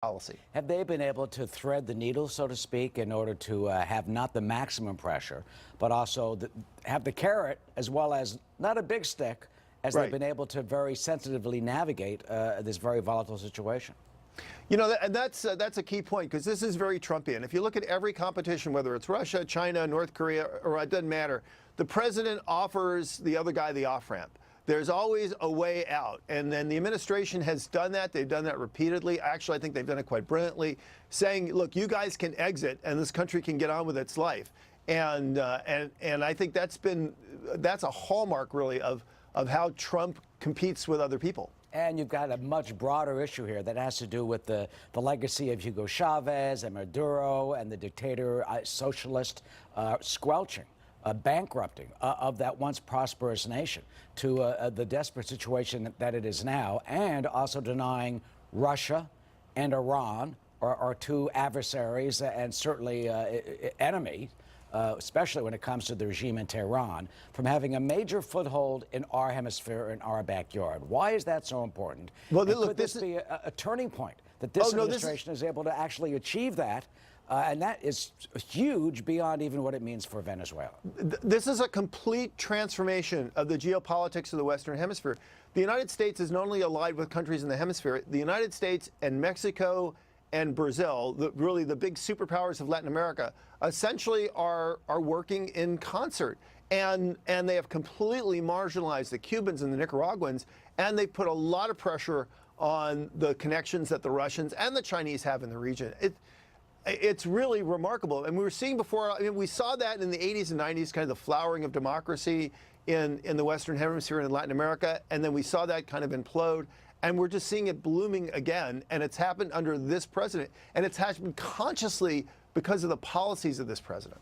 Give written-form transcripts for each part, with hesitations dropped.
policy. Have they been able to thread the needle, so to speak, in order to have not the maximum pressure, but also have the carrot as well as not a big stick, as Right. they've been able to very sensitively navigate this very volatile situation? You know, and that's a key point, because this is very Trumpian. If you look at every competition, whether it's Russia, China, North Korea, or it doesn't matter, the president offers the other guy the off-ramp. There's always a way out. And then the administration has done that. They've done that repeatedly. Actually, I think they've done it quite brilliantly, saying, look, you guys can exit and this country can get on with its life. And I think that's a hallmark, really, of how Trump competes with other people. And you've got a much broader issue here that has to do with the legacy of Hugo Chavez and Maduro and the dictator socialist squelching, bankrupting of that once prosperous nation to the desperate situation that it is now, and also denying Russia and Iran are two adversaries and certainly enemies, especially when it comes to the regime in Tehran, from having a major foothold in our hemisphere, in our backyard. Why is that so important? Well, and look, could this be a turning point, that this administration is able to actually achieve that? And that is huge beyond even what it means for Venezuela. This is a complete transformation of the geopolitics of the Western Hemisphere. The United States is not only allied with countries in the hemisphere, the United States and Mexico and Brazil, really the big superpowers of Latin America, essentially are working in concert. And they have completely marginalized the Cubans and the Nicaraguans, and they put a lot of pressure on the connections that the Russians and the Chinese have in the region. It's really remarkable. And we were seeing before, I mean, we saw that in the 80s and 90s, kind of the flowering of democracy in the Western Hemisphere and in Latin America. And then we saw that kind of implode. And we're just seeing it blooming again. And it's happened under this president. And it's happened consciously because of the policies of this president.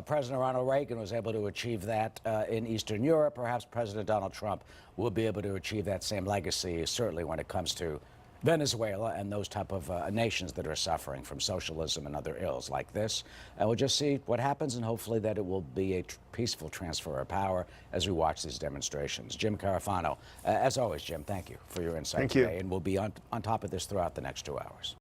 President Ronald Reagan was able to achieve that in Eastern Europe. Perhaps President Donald Trump will be able to achieve that same legacy, certainly when it comes to Venezuela and those type of nations that are suffering from socialism and other ills like this. And we'll just see what happens, and hopefully that it will be a peaceful transfer of power as we watch these demonstrations. Jim Carafano, as always, Jim, thank you for your insight today. And we'll be on top of this throughout the next 2 hours.